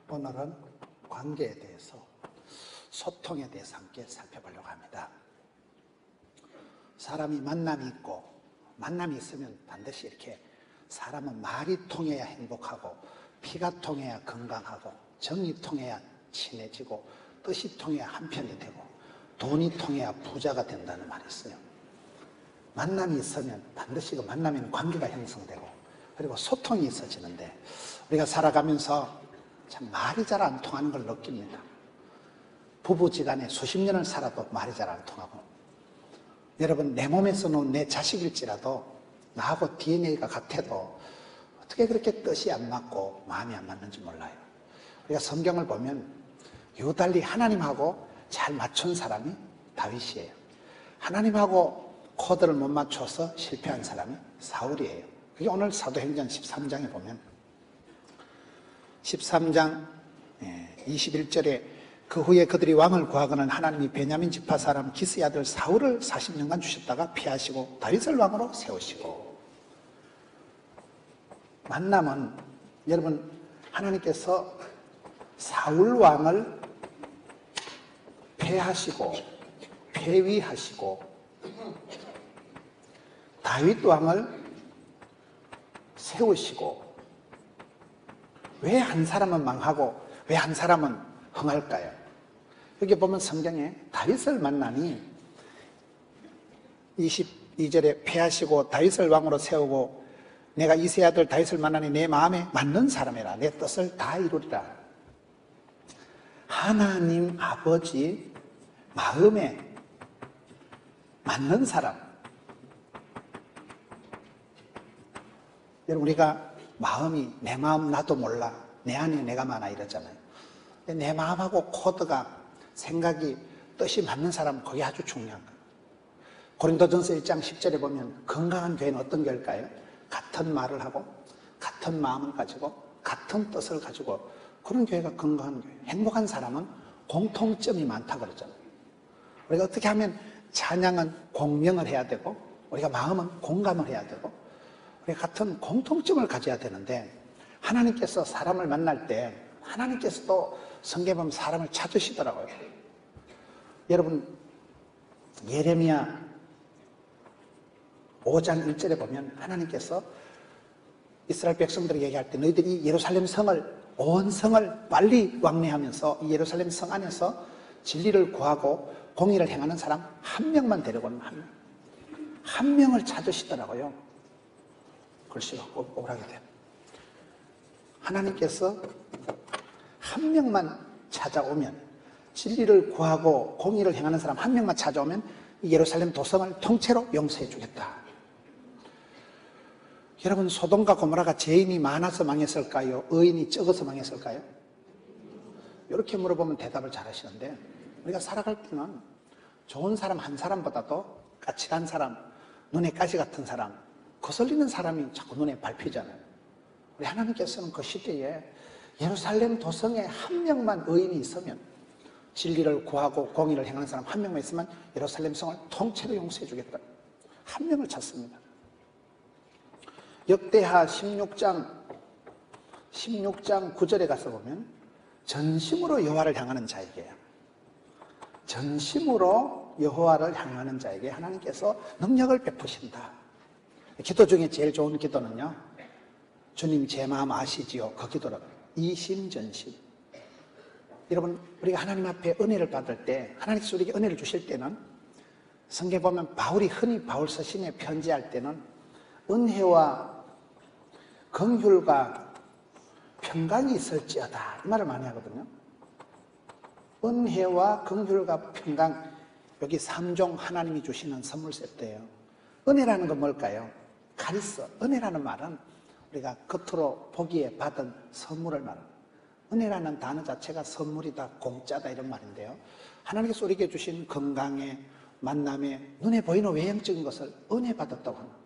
오늘은 관계에 대해서, 소통에 대해서 함께 살펴보려고 합니다. 사람이 만남이 있고, 만남이 있으면 반드시 이렇게 사람은 말이 통해야 행복하고, 피가 통해야 건강하고, 정이 통해야 친해지고, 뜻이 통해야 한편이 되고, 돈이 통해야 부자가 된다는 말이 있어요. 만남이 있으면 반드시 그 만남에는 관계가 형성되고, 그리고 소통이 있어지는데, 우리가 살아가면서 참 말이 잘 안 통하는 걸 느낍니다. 부부지간에 수십 년을 살아도 말이 잘 안 통하고, 여러분, 내 몸에서는 내 자식일지라도 나하고 DNA가 같아도 어떻게 그렇게 뜻이 안 맞고 마음이 안 맞는지 몰라요. 우리가 성경을 보면 유달리 하나님하고 잘 맞춘 사람이 다윗이에요. 하나님하고 코드를 못 맞춰서 실패한 사람이 사울이에요. 그게 오늘 사도행전 13장에 보면 13장 21절에 그 후에 그들이 왕을 구하거는 하나님이 베냐민 지파 사람 기스의 아들 사울을 40년간 주셨다가 피하시고 다윗을 왕으로 세우시고. 만남은 여러분, 하나님께서 사울 왕을 폐하시고 폐위하시고 다윗 왕을 세우시고, 왜 한 사람은 망하고 왜 한 사람은 흥할까요? 여기 보면 성경에 다윗을 만나니 22절에 폐하시고 다윗을 왕으로 세우고 내가 이새의 아들 다윗을 만나니 내 마음에 맞는 사람이라 내 뜻을 다 이루리라. 하나님 아버지 마음에 맞는 사람. 여러분, 우리가 마음이 내 마음 나도 몰라, 내 안에 내가 많아 이러잖아요. 내 마음하고 코드가, 생각이, 뜻이 맞는 사람은 그게 아주 중요한 거예요. 고린도전서 1장 10절에 보면 건강한 교회는 어떤 교회일까요? 같은 말을 하고 같은 마음을 가지고 같은 뜻을 가지고, 그런 교회가 건강한 교회예요. 행복한 사람은 공통점이 많다 그러잖아요. 우리가 어떻게 하면 찬양은 공명을 해야 되고 우리가 마음은 공감을 해야 되고 우리가 같은 공통점을 가져야 되는데, 하나님께서 사람을 만날 때 하나님께서도 성경에 보면 사람을 찾으시더라고요. 여러분, 예레미야 5장 1절에 보면 하나님께서 이스라엘 백성들에게 얘기할 때 너희들이 예루살렘 성을, 온 성을 빨리 왕래하면서 이 예루살렘 성 안에서 진리를 구하고 공의를 행하는 사람 한 명만 데려오는, 한 명을 찾으시더라고요. 글씨가 오락이 돼요. 하나님께서 한 명만 찾아오면, 진리를 구하고 공의를 행하는 사람 한 명만 찾아오면 이 예루살렘 도성을 통째로 용서해 주겠다. 여러분, 소돔과 고모라가 죄인이 많아서 망했을까요? 의인이 적어서 망했을까요? 이렇게 물어보면 대답을 잘 하시는데, 우리가 살아갈 때는 좋은 사람 한 사람보다도 까칠한 사람, 눈에 가시 같은 사람, 거슬리는 사람이 자꾸 눈에 밟히잖아요. 우리 하나님께서는 그 시대에 예루살렘 도성에 한 명만 의인이 있으면, 진리를 구하고 공의를 행하는 사람 한 명만 있으면 예루살렘 성을 통째로 용서해 주겠다. 한 명을 찾습니다. 역대하 16장 9절에 가서 보면 전심으로 여호와를 향하는 자에게, 전심으로 여호와를 향하는 자에게 하나님께서 능력을 베푸신다. 기도 중에 제일 좋은 기도는요, 주님 제 마음 아시지요? 그 기도라고. 이심전심. 여러분, 우리가 하나님 앞에 은혜를 받을 때, 하나님께서 우리에게 은혜를 주실 때는, 성경에 보면 바울이 흔히 바울 서신에 편지할 때는 은혜와 긍휼과 평강이 있을지어다 이 말을 많이 하거든요. 은혜와 긍휼과 평강, 여기 3종 하나님이 주시는 선물 세트예요. 은혜라는 건 뭘까요? 카리스. 은혜라는 말은 우리가 겉으로 보기에 받은 선물을 말합니다. 은혜라는 단어 자체가 선물이다, 공짜다 이런 말인데요. 하나님께서 우리에게 주신 건강에, 만남에, 눈에 보이는 외형적인 것을 은혜 받았다고 합니다.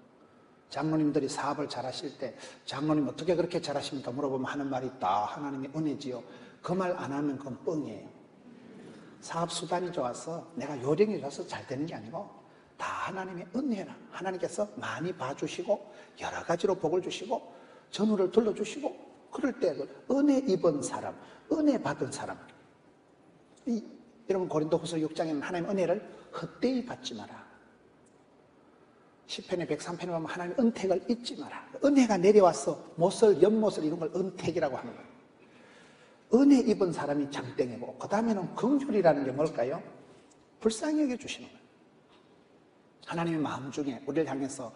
장로님들이 사업을 잘하실 때 장로님 어떻게 그렇게 잘하십니까? 물어보면 하는 말이 다 하나님의 은혜지요. 그 말 안 하면 그건 뻥이에요. 사업 수단이 좋아서, 내가 요령이 좋아서 잘 되는 게 아니고 다 하나님의 은혜라. 하나님께서 많이 봐주시고 여러 가지로 복을 주시고 전우를 둘러주시고 그럴 때 은혜 입은 사람, 은혜 받은 사람. 여러분 고린도후서 6장에는 하나님 은혜를 헛되이 받지 마라. 시편의 103편에 보면 하나님 은택을 잊지 마라. 은혜가 내려와서 못을 연못을 이룬 걸 은택이라고 하는 거예요. 은혜 입은 사람이 장땡이고 그 다음에는 긍휼이라는 게 뭘까요? 불쌍히 여겨주시는 거예요. 하나님의 마음 중에 우리를 향해서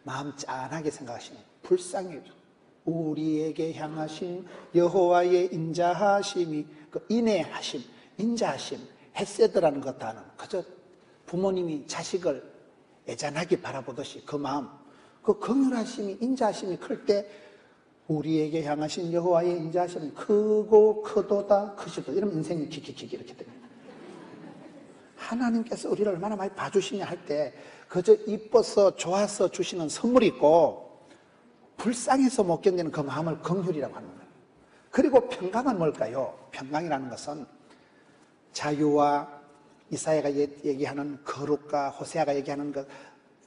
마음 짠하게 생각하시는 불쌍히 여겨주시는 거예요. 우리에게 향하신 여호와의 인자하심이 그 인애하심, 인자하심, 헤세드라는 것 단어 그저 부모님이 자식을 애잔하게 바라보듯이 그 마음, 그 긍휼하심이 인자하심이 클 때 우리에게 향하신 여호와의 인자하심이 크고 크도다 크시도 이러면 인생이 킥킥킥 이렇게 됩니다. 하나님께서 우리를 얼마나 많이 봐주시냐 할 때 그저 이뻐서 좋아서 주시는 선물이 있고 불쌍해서 못 견디는 그 마음을 긍휼이라고 하는 거예요. 그리고 평강은 뭘까요? 평강이라는 것은 자유와 이사야가 얘기하는 거룩과 호세아가 얘기하는 그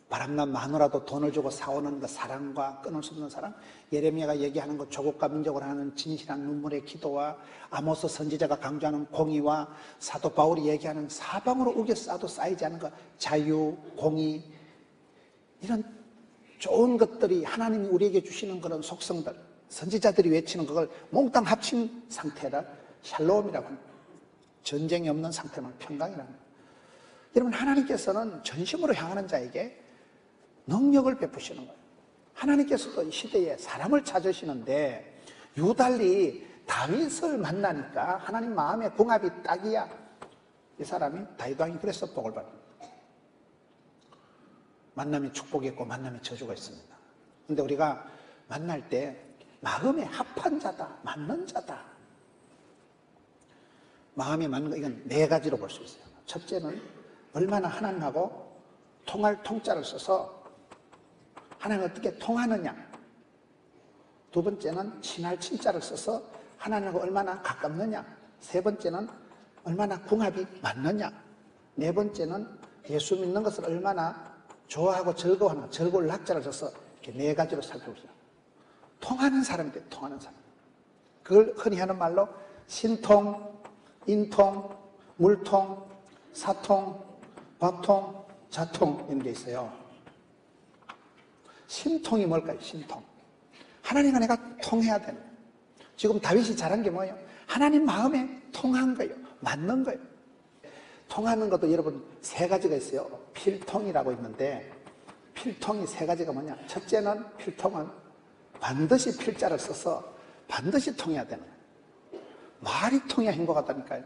바람난 마누라도 돈을 주고 사오는 그 사랑과 끊을 수 없는 사랑, 예레미야가 얘기하는 그 조국과 민족을 하는 진실한 눈물의 기도와 아모스 선지자가 강조하는 공의와 사도 바울이 얘기하는 사방으로 우겨 싸도 쌓이지 않은 그 자유, 공의, 이런 좋은 것들이 하나님이 우리에게 주시는 그런 속성들, 선지자들이 외치는 그걸 몽땅 합친 상태를 샬롬이라고 합니다. 전쟁이 없는 상태는 평강이라는 거예요. 여러분 하나님께서는 전심으로 향하는 자에게 능력을 베푸시는 거예요. 하나님께서도 이 시대에 사람을 찾으시는데 유달리 다윗을 만나니까 하나님 마음의 궁합이 딱이야. 이 사람이 다윗 왕이 그래서 복을 받습니다. 만남이 축복이 있고 만남이 저주가 있습니다. 그런데 우리가 만날 때 마음에 합한 자다, 맞는 자다. 마음에 맞는 거 이건 네 가지로 볼 수 있어요. 첫째는 얼마나 하나님하고 통할 통자를 써서 하나님 어떻게 통하느냐. 두 번째는 친할 친자를 써서 하나님하고 얼마나 가깝느냐. 세 번째는 얼마나 궁합이 맞느냐. 네 번째는 예수 믿는 것을 얼마나 좋아하고 즐거워하는 즐거울 낙자를 써서 이렇게 네 가지로 살펴보세요. 통하는 사람인데 통하는 사람. 그걸 흔히 하는 말로 신통, 인통, 물통, 사통, 밥통, 자통 이런 게 있어요. 신통이 뭘까요? 신통. 하나님과 내가 통해야 되는 거예요. 지금 다윗이 잘한 게 뭐예요? 하나님 마음에 통한 거예요. 맞는 거예요. 통하는 것도 여러분 세 가지가 있어요. 필통이라고 있는데 필통이 세 가지가 뭐냐? 첫째는 필통은 반드시 필자를 써서 반드시 통해야 되는 거예요. 말이 통해야 행복하다니까요.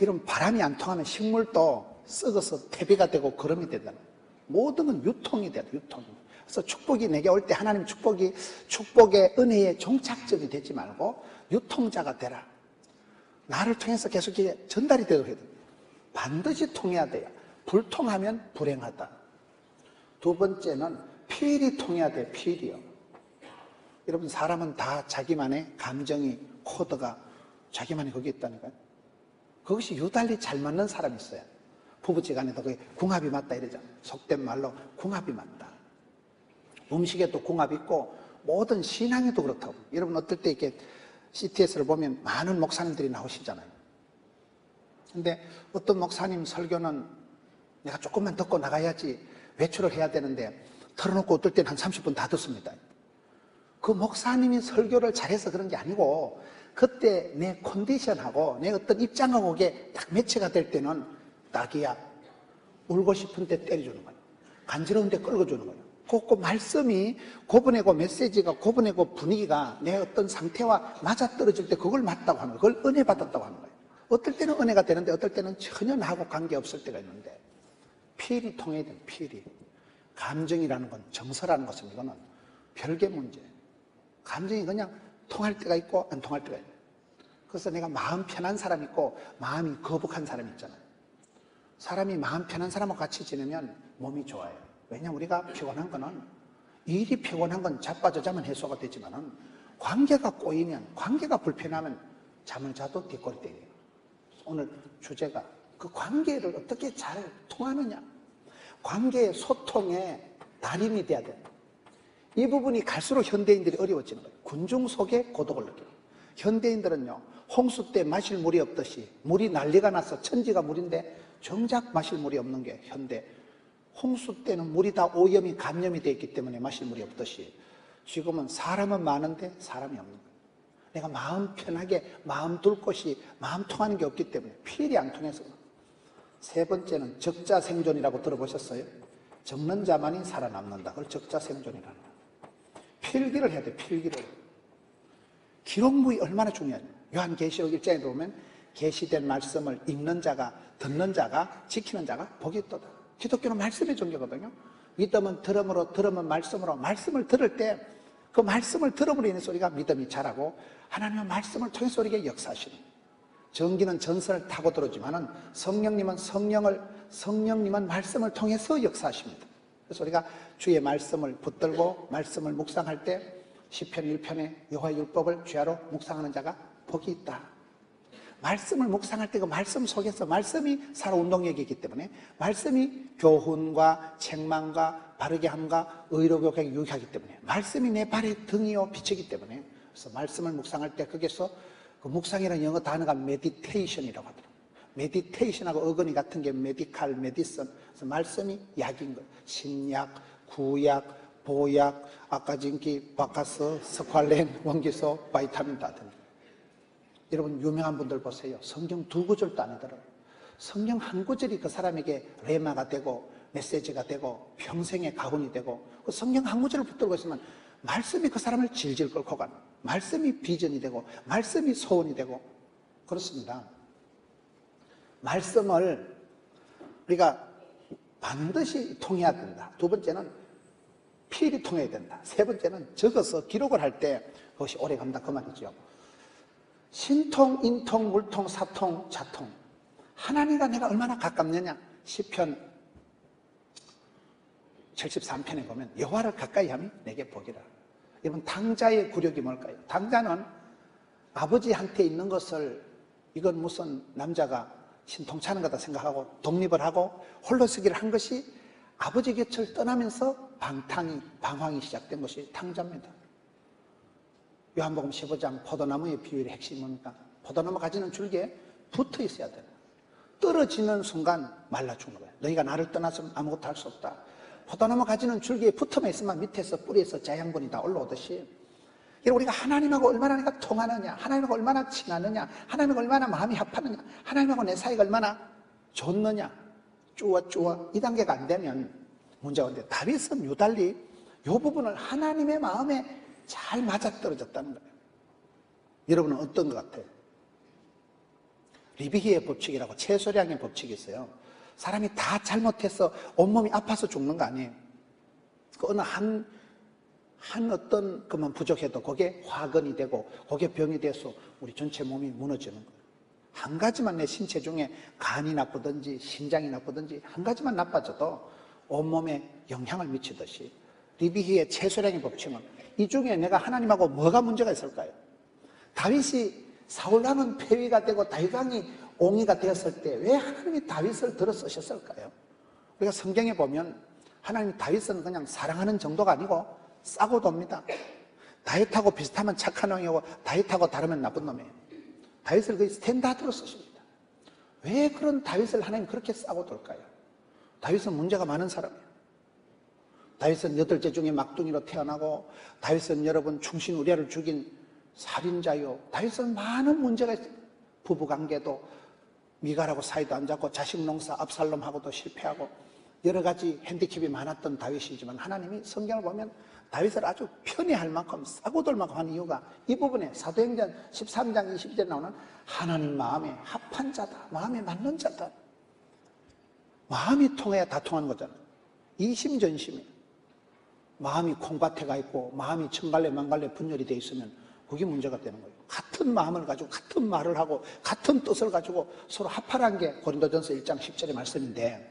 이런 바람이 안 통하면 식물도 썩어서 퇴비가 되고 거름이 된다는 거예요. 모든 건 유통이 돼요. 유통. 그래서 축복이 내게 올 때 하나님 축복의 은혜의 종착점이 되지 말고 유통자가 되라. 나를 통해서 계속 전달이 되도록 해야 됩니다. 반드시 통해야 돼요. 불통하면 불행하다. 두 번째는 필이 통해야 돼요. 필이요. 여러분 사람은 다 자기만의 감정이 코드가 자기만의 거기에 있다니까요. 그것이 유달리 잘 맞는 사람이 있어요. 부부지간에도 그게 궁합이 맞다 이러잖아요. 속된 말로 궁합이 맞다. 음식에도 궁합이 있고 모든 신앙에도 그렇다고. 여러분 어떨 때 이렇게 CTS를 보면 많은 목사님들이 나오시잖아요. 근데 어떤 목사님 설교는 내가 조금만 듣고 나가야지 외출을 해야 되는데 털어놓고 어떨 때는 한 30분 다 듣습니다. 그 목사님이 설교를 잘해서 그런 게 아니고 그때 내 컨디션하고 내 어떤 입장하고 그게 딱 매치가 될 때는 딱이야. 울고 싶은 때 때려주는 거예요. 간지러운 데 끌어주는 거예요. 그 말씀이 고분하고 메시지가 고분하고 분위기가 내 어떤 상태와 맞아떨어질 때 그걸 맞다고 하는 거예요. 그걸 은혜 받았다고 하는 거예요. 어떨 때는 은혜가 되는데 어떨 때는 전혀 나하고 관계없을 때가 있는데 필이 통해야 돼요. 필이. 감정이라는 건 정서라는 것은 이거는 별개 문제예요. 감정이 그냥 통할 때가 있고 안 통할 때가 있고. 그래서 내가 마음 편한 사람 있고 마음이 거북한 사람 있잖아요. 사람이 마음 편한 사람하고 같이 지내면 몸이 좋아요. 왜냐하면 우리가 피곤한 거는 일이 피곤한 건 자빠져 자면 해소가 되지만은 관계가 꼬이면 관계가 불편하면 잠을 자도 뒷골 때려요. 오늘 주제가 그 관계를 어떻게 잘 통하느냐. 관계의 소통의 달인이 돼야 돼요. 이 부분이 갈수록 현대인들이 어려워지는 거예요. 군중 속에 고독을 느끼는 거예요. 현대인들은요, 홍수 때 마실 물이 없듯이 물이 난리가 나서 천지가 물인데 정작 마실 물이 없는 게 현대. 홍수 때는 물이 다 오염이 감염이 되어 있기 때문에 마실 물이 없듯이 지금은 사람은 많은데 사람이 없는 거예요. 내가 마음 편하게 마음 둘 곳이 마음 통하는 게 없기 때문에 필이 안 통해서. 세 번째는 적자생존이라고 들어보셨어요? 적는 자만이 살아남는다. 그걸 적자생존이라는 거예요. 필기를 해야 돼, 필기를. 기록무이 얼마나 중요하냐. 요한계시록 1장에 보면 계시된 말씀을 읽는 자가, 듣는 자가, 지키는 자가 복이 있도다. 기독교는 말씀의 종교거든요. 믿음은 들음으로, 들음은 말씀으로. 말씀을 들을 때 그 말씀을 들음으로 인해서 우리가 믿음이 자라고 하나님의 말씀을 통해서 우리에게 역사하시는 거예요. 전기는 전선을 타고 들어오지만은 성령님은 말씀을 통해서 역사하십니다. 그래서 우리가 주의 말씀을 붙들고 말씀을 묵상할 때 시편 1편에 여호와의 율법을 주야로 묵상하는 자가 복이 있다. 말씀을 묵상할 때 그 말씀 속에서 말씀이 살아운동력이기 때문에 말씀이 교훈과 책망과 바르게 함과 의로 교육에 유익하기 때문에 말씀이 내 발의 등이요 빛이기 때문에 그래서 말씀을 묵상할 때 거기서 그 묵상이라는 영어 단어가 메디테이션이라고 하더라고요. 메디테이션하고 어근이 같은 게 메디칼, 메디슨. 그래서 말씀이 약인 거예요. 신약, 구약, 보약, 아까진기, 바카스, 스칼렌, 원기소, 바이타민 다 듭니다. 여러분 유명한 분들 보세요. 성경 2구절도 아니더라고요. 성경 한 구절이 그 사람에게 레마가 되고 메시지가 되고 평생의 가훈이 되고 그 성경 한 구절을 붙들고 있으면 말씀이 그 사람을 질질 끌고 가는, 말씀이 비전이 되고 말씀이 소원이 되고 그렇습니다. 말씀을 우리가 반드시 통해야 된다. 두 번째는 필히 통해야 된다. 세 번째는 적어서 기록을 할 때 그것이 오래 간다 그 말이죠. 신통, 인통, 물통, 사통, 자통. 하나님과 내가 얼마나 가깝느냐. 시편 73편에 보면 여호와를 가까이 하면 내게 복이라. 여러분 당자의 굴욕이 뭘까요? 당자는 아버지한테 있는 것을 이건 무슨 남자가 신통찮은 거다 생각하고 독립을 하고 홀로 서기를 한 것이 아버지 곁을 떠나면서 방황이 시작된 것이 당자입니다. 요한복음 15장 포도나무의 비유의 핵심이 뭡니까? 포도나무 가지는 줄기에 붙어 있어야 돼요. 떨어지는 순간 말라 죽는 거예요. 너희가 나를 떠나서는 아무것도 할 수 없다. 포도나무 가지는 줄기에 붙어만 있으면 밑에서 뿌리에서 자양분이 다 올라오듯이 우리가 하나님하고 얼마나 내가 통하느냐, 하나님하고 얼마나 친하느냐, 하나님하고 얼마나 마음이 합하느냐, 하나님하고 내 사이가 얼마나 좋느냐, 쪼아 이 단계가 안 되면 문제가 오는데 다윗은 유달리 이 부분을 하나님의 마음에 잘 맞아떨어졌다는 거예요. 여러분은 어떤 것 같아요? 리비히의 법칙이라고 채소량의 법칙이 있어요. 사람이 다 잘못해서 온몸이 아파서 죽는 거 아니에요. 그 어느 한 어떤 것만 부족해도 그게 화근이 되고 그게 병이 돼서 우리 전체 몸이 무너지는 거예요. 한 가지만 내 신체 중에 간이 나쁘든지 심장이 나쁘든지 한 가지만 나빠져도 온몸에 영향을 미치듯이 리비히의 채소량의 법칙은 이 중에 내가 하나님하고 뭐가 문제가 있을까요? 다윗이 사울왕은 폐위가 되고 다윗왕이 옹이가 되었을 때 왜 하나님이 다윗을 들어 쓰셨을까요? 우리가 성경에 보면 하나님이 다윗은 그냥 사랑하는 정도가 아니고 싸고 돕니다. 다윗하고 비슷하면 착한 왕이고 다윗하고 다르면 나쁜 놈이에요. 다윗을 거의 스탠다드로 쓰십니다. 왜 그런 다윗을 하나님 그렇게 싸고 돌까요? 다윗은 문제가 많은 사람이에요. 다윗은 8째 중에 막둥이로 태어나고 다윗은 여러분 충신 우리아를 죽인 살인자요. 다윗은 많은 문제가 있어요. 부부관계도 미갈하고 사이도 안 잡고 자식 농사 압살롬하고도 실패하고 여러 가지 핸디캡이 많았던 다윗이지만 하나님이 성경을 보면 다윗을 아주 편애할 만큼 싸고 돌 만큼 하는 이유가 이 부분에 사도행전 13장 22절에 나오는 하나님 마음에 합한 자다, 마음에 맞는 자다. 마음이 통해야 다 통하는 거잖아요. 이심전심이에요. 마음이 콩밭에 가 있고 마음이 천갈래 만갈래 분열이 돼 있으면 그게 문제가 되는 거예요. 같은 마음을 가지고 같은 말을 하고 같은 뜻을 가지고 서로 합하라는 게 고린도전서 1장 10절의 말씀인데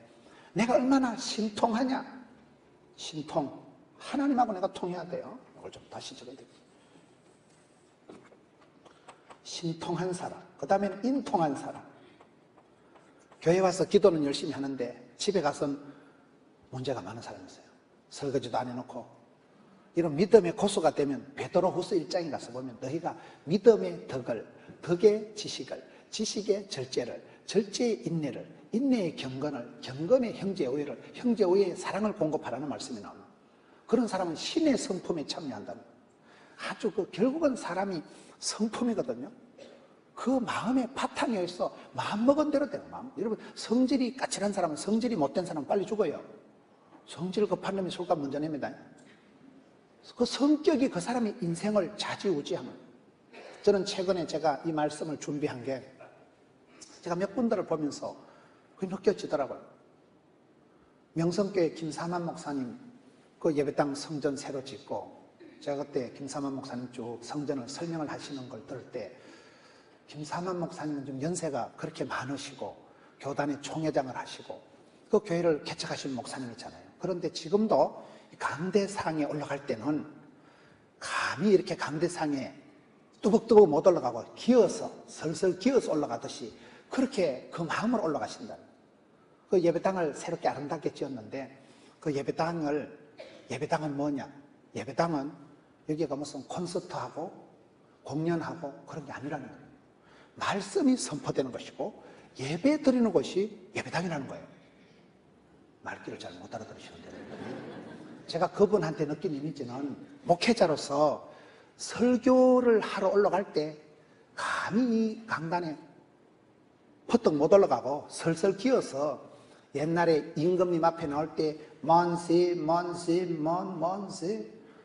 내가 얼마나 신통하냐. 신통. 하나님하고 내가 통해야 돼요. 이걸 좀 다시 적어야 되겠습니다. 신통한 사람. 그 다음에는 인통한 사람. 교회 와서 기도는 열심히 하는데 집에 가서는 문제가 많은 사람이 있어요. 설거지도 안 해놓고 이런 믿음의 고수가 되면 베드로후서 1장에 가서 보면 너희가 믿음의 덕을, 덕의 지식을, 지식의 절제를, 절제의 인내를, 인내의 경건을, 경건의 형제 우애를, 형제 우애의 사랑을 공급하라는 말씀이 나옵니다. 그런 사람은 신의 성품에 참여한다는 거예요. 아주 결국은 사람이 성품이거든요. 그 마음의 바탕에 있어 마음먹은 대로 되는 마음. 여러분, 성질이 까칠한 사람은, 성질이 못된 사람은 빨리 죽어요. 성질 급한 놈이 술값 먼저 냅니다. 그 성격이 그 사람의 인생을 좌지우지하는. 저는 최근에 제가 이 말씀을 준비한 게 제가 몇 분들을 보면서 그게 느껴지더라고요. 명성교회 김사만 목사님 그 예배당 성전 새로 짓고 제가 그때 김사만 목사님 쭉 성전을 설명을 하시는 걸 들을 때 김사만 목사님은 좀 연세가 그렇게 많으시고 교단의 총회장을 하시고 그 교회를 개척하신 목사님이잖아요. 그런데 지금도 강대상에 올라갈 때는 감히 이렇게 강대상에 뚜벅뚜벅 못 올라가고 기어서 설설 기어서 올라가듯이 그렇게 그 마음으로 올라가신다. 그 예배당을 새롭게 아름답게 지었는데 그 예배당은 뭐냐? 예배당은 여기가 무슨 콘서트하고 공연하고 그런 게 아니라는 거예요. 말씀이 선포되는 것이고 예배 드리는 것이 예배당이라는 거예요. 말귀를 잘 못 알아들으시는데 제가 그분한테 느낀 이미지는 목회자로서 설교를 하러 올라갈 때 감히 이 강단에 퍼뜩 못 올라가고 설설 기어서 옛날에 임금님 앞에 나올 때 먼시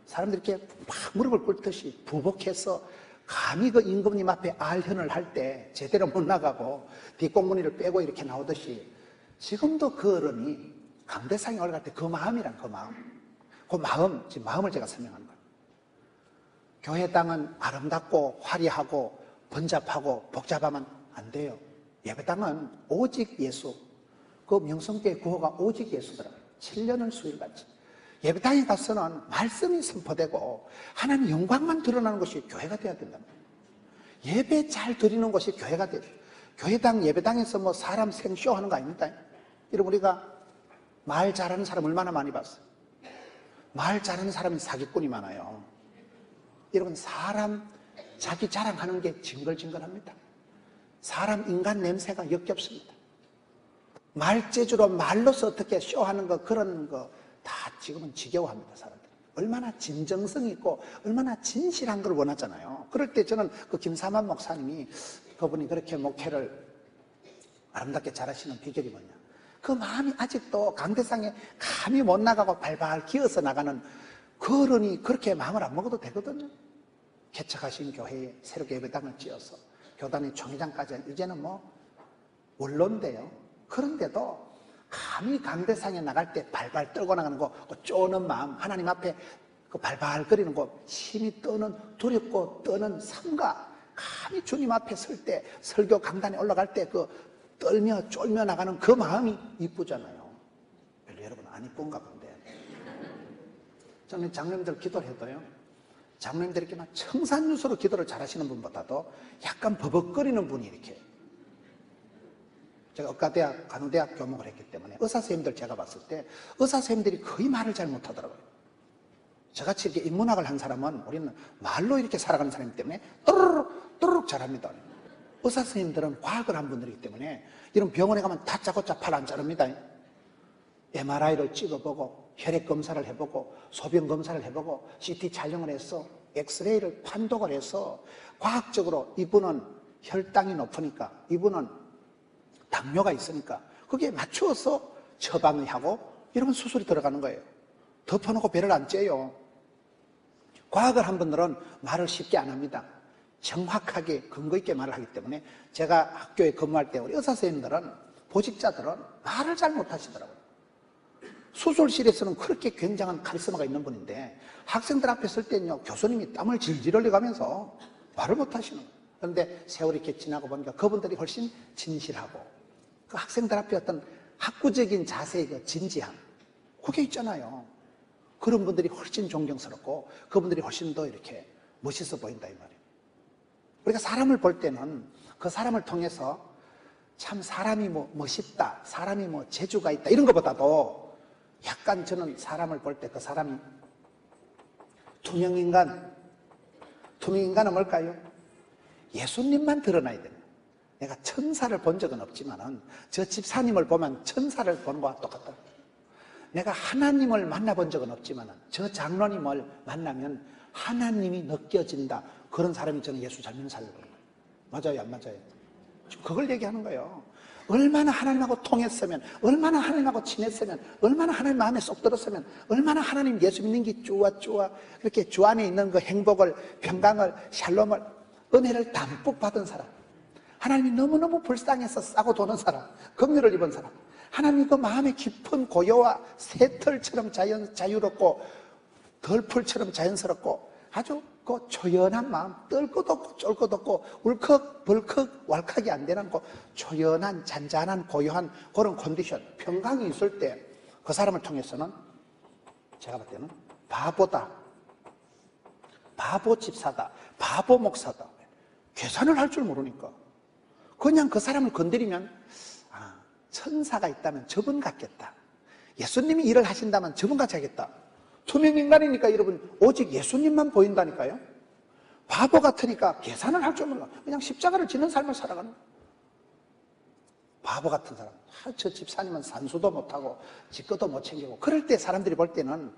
사람들이 이렇게 막 무릎을 꿇듯이 부복해서 감히 그 임금님 앞에 알현을 할 때 제대로 못 나가고 뒷공무니를 빼고 이렇게 나오듯이 지금도 그 어른이 강대상에 올라갈 때 그 마음이란 그 마음, 지금 마음을 제가 설명하는 거예요. 교회 땅은 아름답고 화려하고 번잡하고 복잡하면 안 돼요. 예배당은 오직 예수, 그 명성교회 구호가 오직 예수더라고요. 7년을 수일같이. 예배당에 가서는 말씀이 선포되고 하나님 영광만 드러나는 것이 교회가 되어야 된다. 예배 잘 드리는 것이 교회가 돼요. 교회당, 예배당에서 뭐 사람 생쇼 하는 거 아닙니다. 여러분, 우리가 말 잘하는 사람 얼마나 많이 봤어요? 말 잘하는 사람이 사기꾼이 많아요. 여러분, 사람 자기 자랑하는 게 징글징글합니다. 사람 인간 냄새가 역겹습니다. 말재주로 말로서 어떻게 쇼하는 거, 그런 거 다 지금은 지겨워합니다, 사람들이. 얼마나 진정성 있고 얼마나 진실한 걸 원하잖아요. 그럴 때 저는 그 김사만 목사님이 그분이 그렇게 목회를 아름답게 잘하시는 비결이 뭐냐, 그 마음이 아직도 강대상에 감히 못 나가고 발발 기어서 나가는 그 어른이 그렇게 마음을 안 먹어도 되거든요. 개척하신 교회에 새롭게 예배당을 지어서 교단의 총회장까지 이제는 뭐 원로인데요. 그런데도 감히 강대상에 나갈 때 발발 떨고 나가는 거, 그 쪼는 마음, 하나님 앞에 그 발발거리는 거, 힘이 떠는, 두렵고 떠는 삶과 감히 주님 앞에 설 때, 설교 강단에 올라갈 때 그 떨며 쫄며 나가는 그 마음이 이쁘잖아요. 별로 여러분 안 이쁜가 본데. 저는 장로님들 기도를 해도요, 장로님들이 이렇게 막 청산유수로 기도를 잘하시는 분보다도 약간 버벅거리는 분이 이렇게. 제가 의과대학, 간호대학 교목을 했기 때문에 의사선생님들 제가 봤을 때 의사선생님들이 거의 말을 잘 못하더라고요. 저같이 이렇게 인문학을 한 사람은 우리는 말로 이렇게 살아가는 사람이기 때문에 또르륵 잘합니다. 의사선생님들은 과학을 한 분들이기 때문에 이런 병원에 가면 다짜고짜 팔 안 자릅니다. MRI를 찍어보고 혈액 검사를 해보고 소변 검사를 해보고 CT 촬영을 해서 엑스레이를 판독을 해서 과학적으로 이분은 혈당이 높으니까, 이분은 당뇨가 있으니까 거기에 맞추어서 처방을 하고 이러면 수술이 들어가는 거예요. 덮어놓고 배를 안 째요. 과학을 한 분들은 말을 쉽게 안 합니다. 정확하게 근거 있게 말을 하기 때문에 제가 학교에 근무할 때 우리 의사 선생님들은, 보직자들은 말을 잘 못하시더라고요. 수술실에서는 그렇게 굉장한 카리스마가 있는 분인데 학생들 앞에 설 때는요, 교수님이 땀을 질질 흘려가면서 말을 못하시는 거예요. 그런데 세월이 이렇게 지나고 보니까 그분들이 훨씬 진실하고 그 학생들 앞에 어떤 학구적인 자세의 그 진지함, 그게 있잖아요. 그런 분들이 훨씬 존경스럽고 그분들이 훨씬 더 이렇게 멋있어 보인다 이 말이에요. 우리가 사람을 볼 때는 그 사람을 통해서 참 사람이 뭐 멋있다, 사람이 뭐 재주가 있다 이런 것보다도 약간 저는 사람을 볼 때 그 사람이 투명인간. 투명인간은 뭘까요? 예수님만 드러나야 됩니다. 내가 천사를 본 적은 없지만은 저 집사님을 보면 천사를 보는 것과 똑같다. 내가 하나님을 만나본 적은 없지만은 저 장로님을 만나면 하나님이 느껴진다. 그런 사람이 저는 예수 잘 믿는 사람이에요. 맞아요, 안 맞아요? 지금 그걸 얘기하는 거예요. 얼마나 하나님하고 통했으면, 얼마나 하나님하고 친했으면, 얼마나 하나님 마음에 쏙 들었으면, 얼마나 하나님 예수 믿는 게 좋아 그렇게 주 안에 있는 그 행복을, 평강을, 샬롬을, 은혜를 담뿍 받은 사람, 하나님이 너무너무 불쌍해서 싸고 도는 사람, 긍휼을 입은 사람, 하나님이 그 마음의 깊은 고요와 새털처럼 자유롭고 덜풀처럼 자연스럽고 아주 그 조연한 마음, 뜰 것도 없고 쫄 것도 없고 울컥 벌컥 왈칵이 안 되는 그 조연한 잔잔한 고요한 그런 컨디션, 평강이 있을 때 그 사람을 통해서는 제가 볼 때는 바보다, 바보 집사다, 바보 목사다, 계산을 할 줄 모르니까 그냥 그 사람을 건드리면 천사가 있다면 저분 같겠다, 예수님이 일을 하신다면 저분 같이 하겠다. 투명인간이니까 여러분 오직 예수님만 보인다니까요. 바보 같으니까 계산을 할 줄 몰라. 그냥 십자가를 지는 삶을 살아가는 거예요. 바보 같은 사람. 저 집사님은 산수도 못하고 지 것도 못 챙기고, 그럴 때 사람들이 볼 때는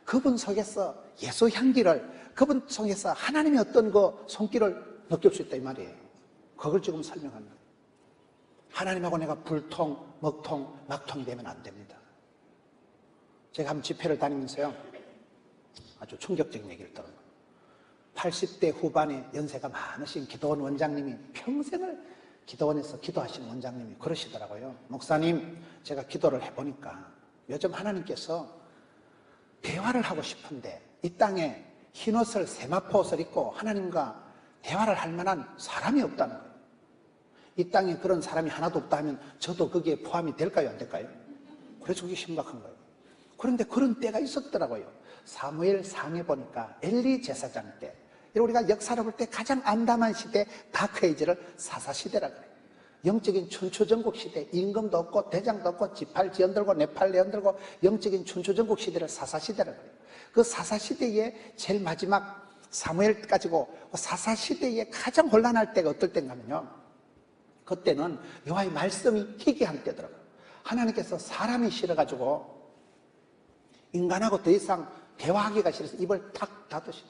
그분 속에서 예수 향기를, 그분 속에서 하나님의 어떤 그 손길을 느낄 수 있다 이 말이에요. 그걸 지금 설명하는 거예요. 하나님하고 내가 불통, 먹통, 막통이 되면 안 됩니다. 제가 한 집회를 다니면서요, 아주 충격적인 얘기를 들어요. 80대 후반에 연세가 많으신 기도원 원장님이, 평생을 기도원에서 기도하시는 원장님이 그러시더라고요. 목사님, 제가 기도를 해보니까 요즘 하나님께서 대화를 하고 싶은데 이 땅에 흰옷을 세마포 옷을 입고 하나님과 대화를 할 만한 사람이 없다는 거예요. 이 땅에 그런 사람이 하나도 없다 하면 저도 거기에 포함이 될까요, 안 될까요? 그래서 그게 심각한 거예요. 그런데 그런 때가 있었더라고요. 사무엘상에 보니까 엘리 제사장 때, 우리가 역사를 볼 때 가장 암담한 시대, 다크에이지를 사사시대라고 그래요. 영적인 춘추전국 시대, 임금도 없고 대장도 없고 지팔 지연들고 네팔 내연들고 영적인 춘추전국 시대를 사사시대라고 그래요. 그 사사시대의 제일 마지막 사무엘까지고, 그 사사시대에 가장 혼란할 때가 어떨 때인가 하면요, 그때는 여호와의 말씀이 희귀한 때더라고요. 하나님께서 사람이 싫어가지고 인간하고 더 이상 대화하기가 싫어서 입을 탁 닫으시게.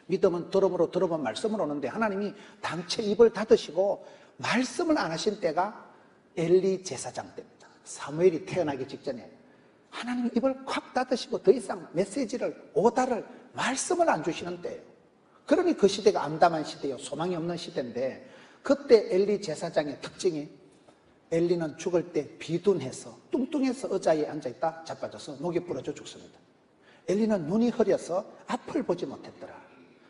믿음은 들음으로, 들으면 말씀으로 오는데 하나님이 당체 입을 닫으시고 말씀을 안 하신 때가 엘리 제사장 때입니다. 사무엘이 태어나기 직전에 하나님이 입을 콱 닫으시고 더 이상 메시지를, 오다를, 말씀을 안 주시는 때예요. 그러니 그 시대가 암담한 시대예요. 소망이 없는 시대인데, 그때 엘리 제사장의 특징이, 엘리는 죽을 때 비둔해서 뚱뚱해서 의자에 앉아있다 자빠져서 목이 부러져 죽습니다. 엘리는 눈이 흐려서 앞을 보지 못했더라.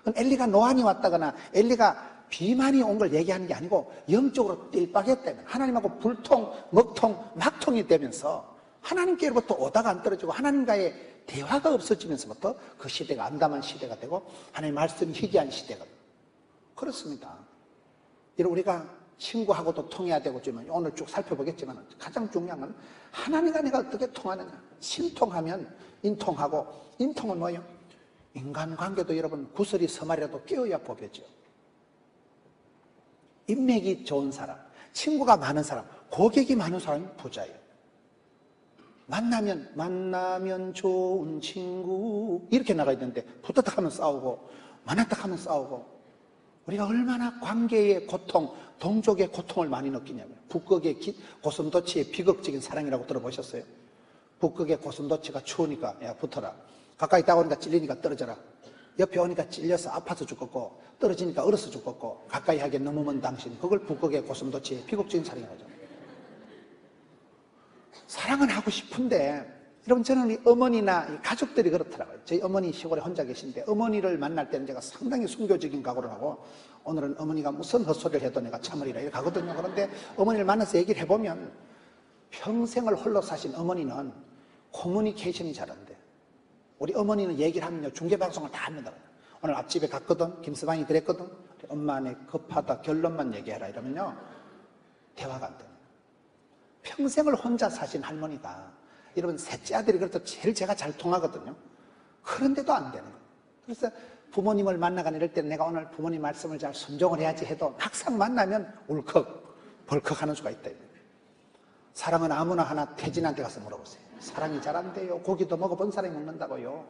그럼 엘리가 노안이 왔다거나 엘리가 비만이 온 걸 얘기하는 게 아니고 영적으로 띨빵했다면, 하나님하고 불통, 먹통, 막통이 되면서 하나님께로부터 오다가 안 떨어지고 하나님과의 대화가 없어지면서부터 그 시대가 암담한 시대가 되고 하나님의 말씀이 희귀한 시대가 되고 그렇습니다. 이런 우리가 친구하고도 통해야 되고, 지금 오늘 쭉 살펴보겠지만 가장 중요한 건 하나님과 내가 어떻게 통하느냐. 신통하면 인통하고, 인통은 뭐예요? 인간관계도 여러분 구슬이 서말이라도 끼워야 법이죠. 인맥이 좋은 사람, 친구가 많은 사람, 고객이 많은 사람이 부자예요. 만나면 좋은 친구 이렇게 나가야 되는데 붙었다 하면 싸우고 만났다 하면 싸우고, 우리가 얼마나 관계의 고통, 동족의 고통을 많이 느끼냐고요. 북극의 고슴도치의 비극적인 사랑이라고 들어보셨어요? 북극의 고슴도치가 추우니까 야 붙어라, 가까이 다가오니까 찔리니까 떨어져라, 옆에 오니까 찔려서 아파서 죽겠고 떨어지니까 얼어서 죽겠고 가까이 하게 넘으면 당신, 그걸 북극의 고슴도치의 비극적인 사랑이라고 하죠. 사랑은 하고 싶은데, 여러분 저는 이 어머니나 이 가족들이 그렇더라고요. 저희 어머니 시골에 혼자 계신데 어머니를 만날 때는 제가 상당히 순교적인 각오를 하고, 오늘은 어머니가 무슨 헛소리를 해도 내가 참으리라 이렇게 가거든요. 그런데 어머니를 만나서 얘기를 해보면 평생을 홀로 사신 어머니는 커뮤니케이션이 잘한대. 우리 어머니는 얘기를 하면요 중계방송을 다 합니다. 오늘 앞집에 갔거든, 김서방이 그랬거든, 엄마 내 급하다, 결론만 얘기해라 이러면요 대화가 안 됩니다. 평생을 혼자 사신 할머니가, 여러분 셋째 아들이 그래도 제일 제가 잘 통하거든요. 그런데도 안 되는 거예요. 그래서 부모님을 만나거나 이럴 때는 내가 오늘 부모님 말씀을 잘 순종을 해야지 해도 막상 만나면 울컥 벌컥 하는 수가 있다. 사랑은 아무나 하나 태진한테 가서 물어보세요. 사랑이 잘 안 돼요. 고기도 먹어본 사람이 먹는다고요.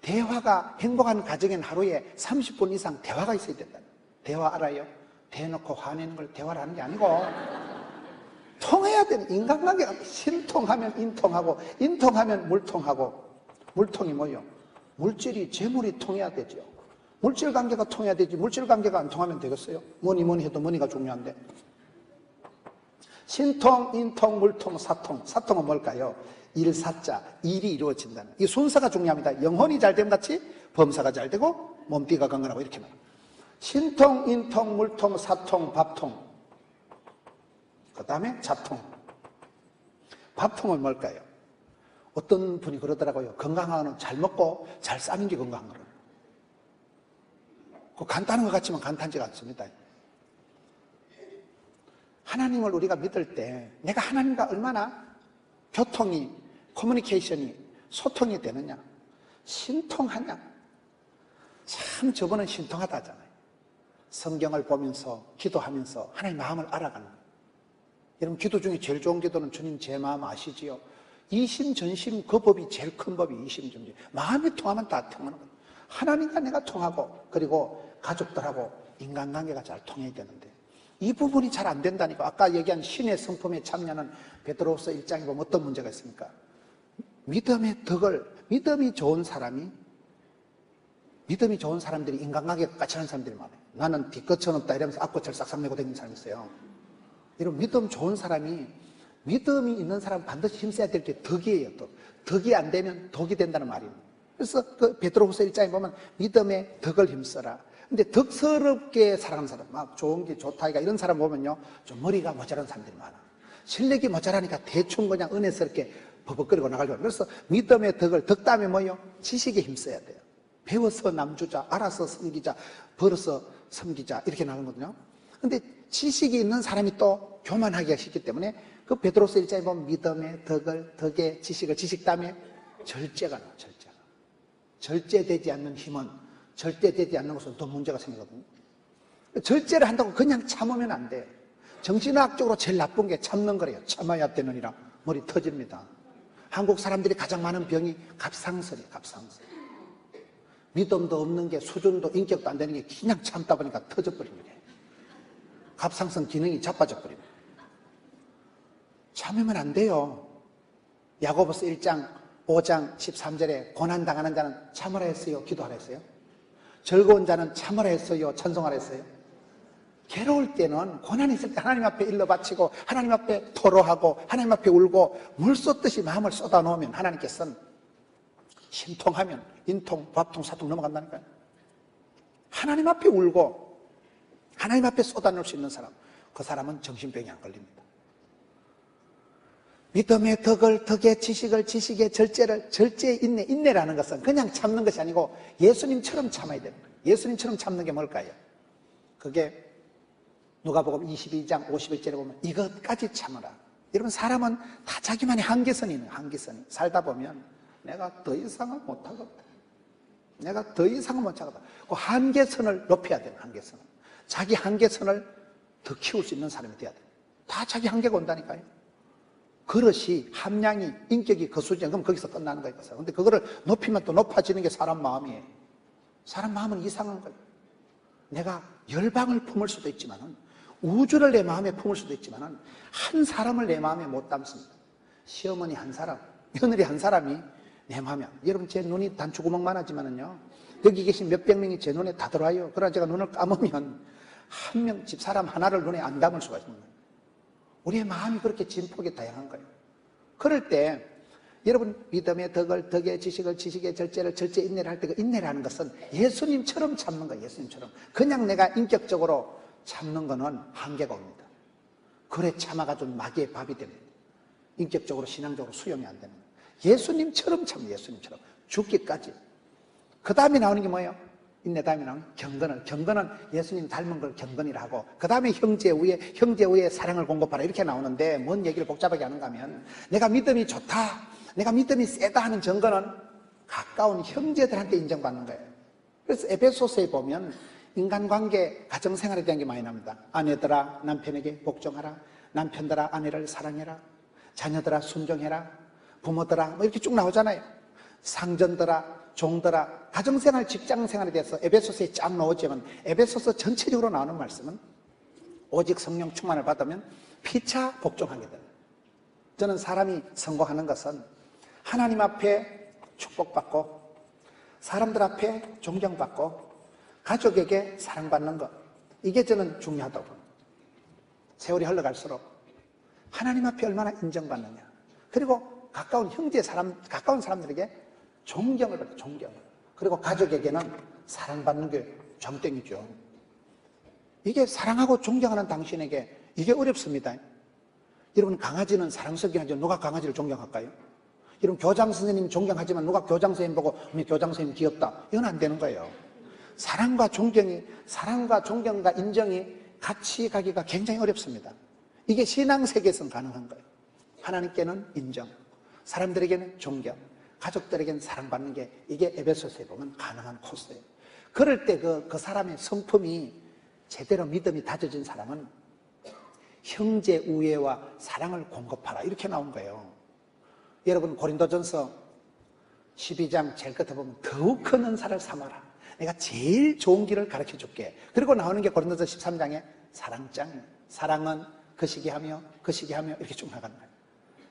대화가 행복한 가정엔 하루에 30분 이상 대화가 있어야 된다. 대화 알아요? 대놓고 화내는 걸 대화를 하는 게 아니고 통해야 되는 인간관계가 신통하면 인통하고 인통하면 물통하고 물통이 뭐예요? 물질이 재물이 통해야 되죠. 물질 관계가 통해야 되지 물질 관계가 안 통하면 되겠어요? 뭐니 해도 뭐니가 중요한데 신통, 인통, 물통, 사통. 사통은 뭘까요? 일사자, 일이 이루어진다는 이 순서가 중요합니다. 영혼이 잘 되면 같이 범사가 잘 되고 몸띠가 건강하고 이렇게 말합니다. 신통, 인통, 물통, 사통, 밥통. 그 다음에 자통. 밥통은 뭘까요? 어떤 분이 그러더라고요. 건강한 건 잘 먹고 잘 싸는 게 건강한 거라고. 그 간단한 것 같지만 간단하지가 않습니다. 하나님을 우리가 믿을 때 내가 하나님과 얼마나 교통이, 커뮤니케이션이, 소통이 되느냐, 신통하냐. 참 저번은 신통하다 하잖아요. 성경을 보면서 기도하면서 하나님 마음을 알아가는 거예요. 여러분 기도 중에 제일 좋은 기도는 주님 제 마음 아시지요? 이심전심 그 법이 제일 큰 법이 이심전심. 마음이 통하면 다 통하는 거예요. 하나님과 내가 통하고 그리고 가족들하고 인간관계가 잘 통해야 되는데 이 부분이 잘 안 된다니까. 아까 얘기한 신의 성품에 참여하는 베드로후서 1장에 보면 어떤 문제가 있습니까? 믿음의 덕을, 믿음이 좋은 사람들이 인간관계가 까칠한 사람들이 많아요. 나는 뒤끝은 없다 이러면서 앞끝을 싹싹 메고 다니는 사람이 있어요. 이런 믿음 좋은 사람이, 믿음이 있는 사람은 반드시 힘써야 될 게 덕이에요. 또 덕이 안 되면 독이 된다는 말입니다. 그래서 그 베드로후서 1장에 보면 믿음의 덕을 힘써라. 근데 덕스럽게 살아가는 사람, 막 좋은 게 좋다니까 이런 사람 보면요, 좀 머리가 모자란 사람들이 많아. 실력이 모자라니까 대충 그냥 은혜스럽게 버벅거리고 나가려고. 그래서 믿음의 덕을, 덕 다음에 뭐요? 지식에 힘써야 돼요. 배워서 남주자, 알아서 섬기자, 벌어서 섬기자 이렇게 나가는 거거든요. 근데 지식이 있는 사람이 또 교만하기가 쉽기 때문에 그 베드로서 1장에 보면 믿음의 덕을, 덕의 지식을, 지식 다음에 절제가 나와요. 절제가. 절제되지 않는 힘은, 절제되지 않는 것은 더 문제가 생기거든요. 절제를 한다고 그냥 참으면 안 돼요. 정신의학적으로 제일 나쁜 게 참는 거래요. 참아야 되느니라 머리 터집니다. 한국 사람들이 가장 많은 병이 갑상선이에요. 갑상선. 믿음도 없는 게, 수준도 인격도 안 되는 게 그냥 참다 보니까 터져버립니다. 갑상선 기능이 자빠져 버립니다. 참으면 안 돼요. 야고보서 1장 5장 13절에 고난당하는 자는 참으라 했어요? 기도하라 했어요? 즐거운 자는 참으라 했어요? 찬송하라 했어요? 괴로울 때는, 고난이 있을 때 하나님 앞에 일러 바치고 하나님 앞에 토로하고 하나님 앞에 울고 물 쏟듯이 마음을 쏟아 놓으면 하나님께서는 신통하면 인통, 밥통, 사통 넘어간다니까요. 하나님 앞에 울고 하나님 앞에 쏟아놓을 수 있는 사람, 그 사람은 정신병이 안 걸립니다. 믿음의 덕을, 덕의 지식을, 지식의 절제를, 절제의 인내, 인내라는 것은 그냥 참는 것이 아니고 예수님처럼 참아야 되는 거예요. 예수님처럼 참는 게 뭘까요? 그게 누가복음 22장 51절에 보면 이것까지 참으라. 여러분 사람은 다 자기만의 한계선이 있는, 한계선이. 살다 보면 내가 더 이상은 못하겠다. 내가 더 이상은 못하겠다. 그 한계선을 높여야 되는, 한계선을. 자기 한계선을 더 키울 수 있는 사람이 돼야 돼요. 다 자기 한계가 온다니까요. 그릇이, 함량이, 인격이 그 수준, 그럼 거기서 끝나는 거예요. 근데 그거를 높이면 또 높아지는 게 사람 마음이에요. 사람 마음은 이상한 거예요. 내가 열방을 품을 수도 있지만은, 우주를 내 마음에 품을 수도 있지만은, 한 사람을 내 마음에 못 담습니다. 시어머니 한 사람, 며느리 한 사람이 내 마음에, 여러분 제 눈이 단추구멍만 하지만은요, 여기 계신 몇백 명이 제 눈에 다 들어와요. 그러나 제가 눈을 감으면 한 명, 집사람 하나를 눈에 안 담을 수가 있습니다. 우리의 마음이 그렇게 진폭이 다양한 거예요. 그럴 때 여러분 믿음의 덕을, 덕의 지식을, 지식의 절제를, 절제 인내를 할 때 그 인내라는 것은 예수님처럼 참는 거예요. 예수님처럼. 그냥 내가 인격적으로 참는 거는 한계가 옵니다. 그래 참아가지고 마귀의 밥이 됩니다. 인격적으로, 신앙적으로 수용이 안 되는 거예요. 예수님처럼 참는, 예수님처럼 죽기까지. 그 다음에 나오는 게 뭐예요? 인내 다음에 나오는 경건을. 경건은 예수님 닮은 걸 경건이라 하고, 그 다음에 형제 우에 사랑을 공급하라 이렇게 나오는데, 뭔 얘기를 복잡하게 하는가 하면, 내가 믿음이 좋다, 내가 믿음이 세다 하는 증거는 가까운 형제들한테 인정받는 거예요. 그래서 에베소서에 보면 인간관계, 가정생활에 대한 게 많이 나옵니다. 아내들아 남편에게 복종하라, 남편들아 아내를 사랑해라, 자녀들아 순종해라, 부모들아 뭐 이렇게 쭉 나오잖아요. 상전들아, 종들아, 가정생활, 직장생활에 대해서 에베소서에 쫙 나오지만 에베소서 전체적으로 나오는 말씀은 오직 성령 충만을 받으면 피차 복종하게 됩니다. 저는 사람이 성공하는 것은 하나님 앞에 축복받고 사람들 앞에 존경받고 가족에게 사랑받는 것, 이게 저는 중요하다고 봅니다. 세월이 흘러갈수록 하나님 앞에 얼마나 인정받느냐, 그리고 가까운 형제 가까운 사람들에게 존경을 받는, 존경을. 그리고 가족에게는 사랑받는 게 장땡이죠. 이게 사랑하고 존경하는 당신에게 이게 어렵습니다. 여러분, 강아지는 사랑스럽게 하죠. 누가 강아지를 존경할까요? 여러분, 교장 선생님 존경하지만 누가 교장 선생님 보고 교장 선생님 귀엽다, 이건 안 되는 거예요. 사랑과 존경과 인정이 같이 가기가 굉장히 어렵습니다. 이게 신앙 세계에서는 가능한 거예요. 하나님께는 인정, 사람들에게는 존경, 가족들에게는 사랑받는 게, 이게 에베소서에 보면 가능한 코스예요. 그럴 때 그 사람의 성품이 제대로 믿음이 다져진 사람은 형제 우애와 사랑을 공급하라, 이렇게 나온 거예요. 여러분, 고린도전서 12장 제일 끝에 보면 더욱 큰 은사를 삼아라, 내가 제일 좋은 길을 가르쳐 줄게. 그리고 나오는 게 고린도서 13장에 사랑장이에요. 사랑은 거시기하며 이렇게 쭉 나가는 거예요.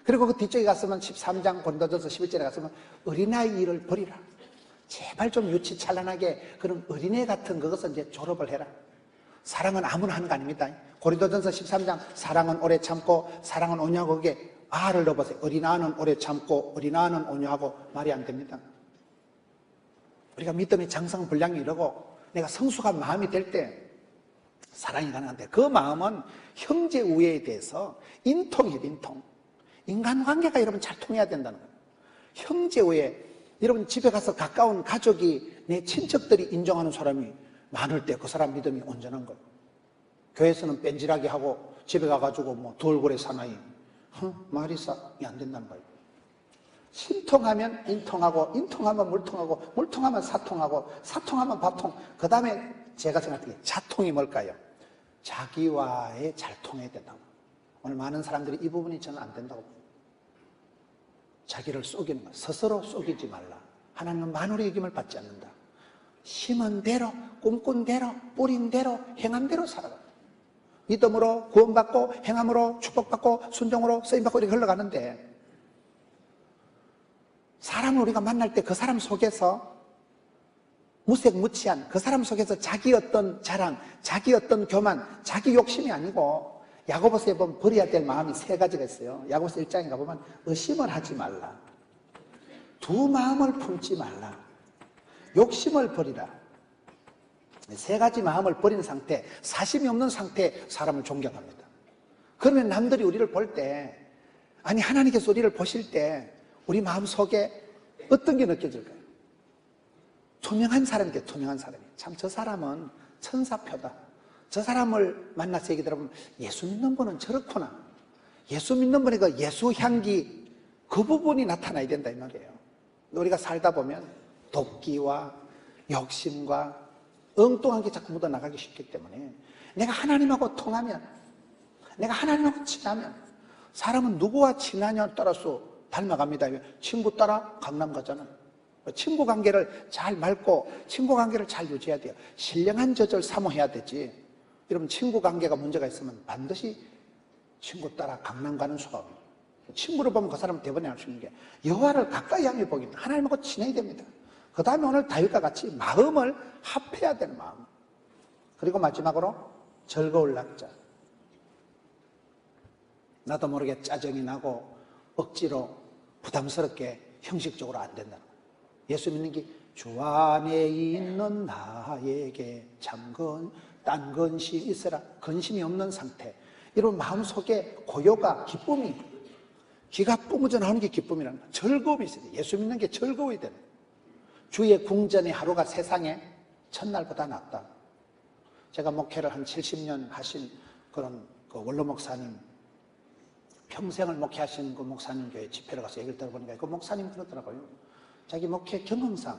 그리고 그 뒤쪽에 갔으면 13장 고린도전서 11절에 갔으면 어린아이 일을 버리라. 제발 좀 유치 찬란하게 그런 어린애 같은 그것은 이제 졸업을 해라. 사랑은 아무나 하는 거 아닙니다. 고린도전서 13장 사랑은 오래 참고 사랑은 온유하고, 그게 아를 넣어보세요. 어린아는 오래 참고 어린아는 온유하고, 말이 안 됩니다. 우리가 믿음의 장성불량이 이러고 내가 성숙한 마음이 될 때 사랑이 가능한데, 그 마음은 형제 우애에 대해서 인통이에요. 인통. 인간관계가 여러분 잘 통해야 된다는 거예요. 형제 우애. 여러분, 집에 가서 가까운 가족이, 내 친척들이 인정하는 사람이 많을 때 그 사람 믿음이 온전한 거예요. 교회에서는 뺀질하게 하고 집에 가가지고 뭐 돌고래 사나이 말이 싹이 안 된다는 거예요. 신통하면 인통하고, 인통하면 물통하고, 물통하면 사통하고, 사통하면 밥통. 그 다음에 제가 생각할 때 자통이 뭘까요? 자기와의 잘 통해야 된다고. 오늘 많은 사람들이 이 부분이 저는 안 된다고 봅니다. 자기를 속이는 것, 스스로 속이지 말라. 하나님은 만물의 이김을 받지 않는다. 심은 대로, 꿈꾼 대로, 뿌린 대로, 행한 대로 살아가. 믿음으로 구원받고, 행함으로 축복받고, 순종으로 쓰임받고 이렇게 흘러가는데, 사람을 우리가 만날 때 그 사람 속에서 무색무취한 그 사람 속에서 자기 어떤 자랑, 자기 어떤 교만, 자기 욕심이 아니고, 야고보서에 보면 버려야 될 마음이 세 가지가 있어요. 야고보서 1장에 가보면 의심을 하지 말라, 두 마음을 품지 말라, 욕심을 버리라. 세 가지 마음을 버린 상태, 사심이 없는 상태에 사람을 존경합니다. 그러면 남들이 우리를 볼 때, 아니 하나님께서 우리를 보실 때 우리 마음속에 어떤 게 느껴질까요? 투명한 사람이게, 투명한 사람이. 참, 저 사람은 천사표다. 저 사람을 만나서 얘기 들어보면 예수 믿는 분은 저렇구나. 예수 믿는 분의 그 예수 향기, 그 부분이 나타나야 된다 이 말이에요. 우리가 살다 보면 도끼와 욕심과 엉뚱한 게 자꾸 묻어나가기 쉽기 때문에, 내가 하나님하고 통하면, 내가 하나님하고 친하면, 사람은 누구와 친하냐에 따라서 닮아갑니다. 친구 따라 강남 가잖아요. 친구 관계를 잘 맺고 친구 관계를 잘 유지해야 돼요. 신령한 젖을 사모해야 되지. 여러분, 친구 관계가 문제가 있으면 반드시 친구 따라 강남 가는 수가 없어요. 친구를 보면 그 사람은 대번에 알 수 있는 게, 여호와를 가까이 하며 보기는 하나님하고 친해야 됩니다. 그 다음에 오늘 다윗과 같이 마음을 합해야 되는 마음. 그리고 마지막으로 즐거울 낙자. 나도 모르게 짜증이 나고 억지로 부담스럽게 형식적으로 안 된다는 거예요. 예수 믿는 게 주 안에 있는 나에게 참 딴 근심 있어라. 근심이 없는 상태. 이런 마음속에 고요가, 기쁨이, 기가 뿜어져 나오는 게 기쁨이라는 거예요. 즐거움이 있어요. 예수 믿는 게 즐거워야 되는 거예요. 주의 궁전의 하루가 세상에 첫날보다 낫다. 제가 목회를 한 70년 하신 그런 그 원로 목사님, 평생을 목회하신 그 목사님 교회 집회를 가서 얘기를 들어보니까 그 목사님 그러더라고요. 자기 목회 경험상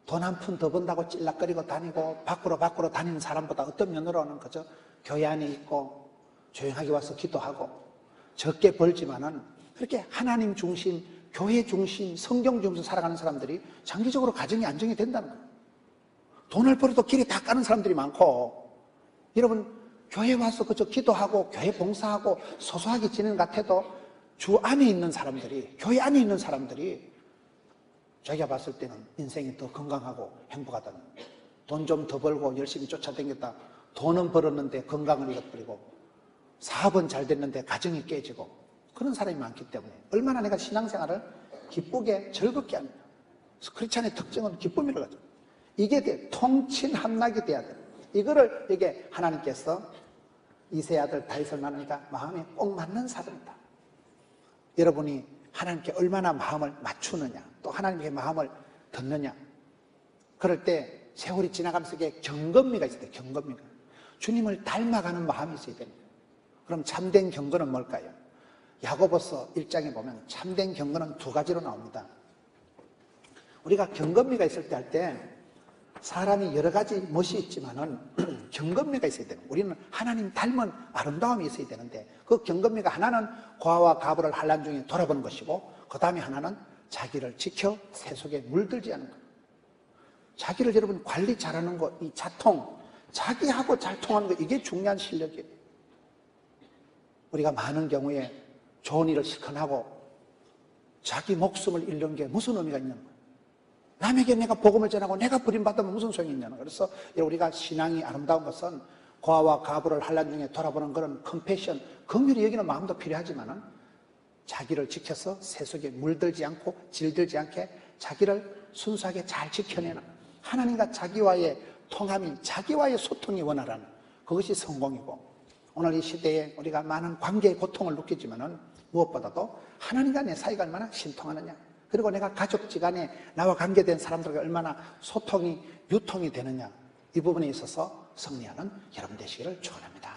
돈 한 푼 더 번다고 찔락거리고 다니고 밖으로 다니는 사람보다 어떤 면으로는 그저 교회 안에 있고 조용하게 와서 기도하고 적게 벌지만은 그렇게 하나님 중심, 교회 중심, 성경 중심 살아가는 사람들이 장기적으로 가정이 안정이 된다는 거예요. 돈을 벌어도 길에 다 까는 사람들이 많고, 여러분 교회 와서 그저 기도하고 교회 봉사하고 소소하게 지내는 것 같아도 주 안에 있는 사람들이, 교회 안에 있는 사람들이 자기가 봤을 때는 인생이 더 건강하고 행복하다는 거예요. 돈 좀 더 벌고 열심히 쫓아다녔다. 돈은 벌었는데 건강을 잃어버리고 사업은 잘 됐는데 가정이 깨지고 그런 사람이 많기 때문에 얼마나 내가 신앙생활을 기쁘게 즐겁게 합니다. 크리스찬의 특징은 기쁨이라고 하죠. 이게 돼. 통친함락이 돼야 돼. 이거를 이게 하나님께서 이세 아들 다윗을 만나니까 마음에 꼭 맞는 사람이다. 여러분이 하나님께 얼마나 마음을 맞추느냐, 또 하나님께 마음을 듣느냐. 그럴 때 세월이 지나가면서 이게 경건미가 있어야 돼. 경건미가. 주님을 닮아가는 마음이 있어야 됩니다. 그럼 참된 경건은 뭘까요? 야고보서 1장에 보면 참된 경건은 두 가지로 나옵니다. 우리가 경건미가 있을 때 할 때 사람이 여러 가지 멋이 있지만은 경건미가 있어야 돼요. 우리는 하나님 닮은 아름다움이 있어야 되는데 그 경건미가 하나는 고아와 가부를 환난 중에 돌아보는 것이고 그 다음에 하나는 자기를 지켜 새 속에 물들지 않는 것. 자기를 여러분 관리 잘하는 것, 이 자통, 자기하고 잘 통하는 것, 이게 중요한 실력이에요. 우리가 많은 경우에 좋은 일을 실컷 하고 자기 목숨을 잃는 게 무슨 의미가 있는 거예요? 남에게 내가 복음을 전하고 내가 버림받으면 무슨 소용이 있냐는 거예요. 그래서 우리가 신앙이 아름다운 것은 고아와 가부를 환난 중에 돌아보는 그런 컴패션, 긍휼히 여기는 마음도 필요하지만은 자기를 지켜서 새 속에 물들지 않고 질들지 않게 자기를 순수하게 잘 지켜내는 하나님과 자기와의 통함이, 자기와의 소통이 원활한 그것이 성공이고, 오늘 이 시대에 우리가 많은 관계의 고통을 느끼지만은 무엇보다도 하나님과 내 사이가 얼마나 신통하느냐, 그리고 내가 가족지간에 나와 관계된 사람들과 얼마나 소통이 유통이 되느냐, 이 부분에 있어서 승리하는 여러분 되시기를 축원합니다.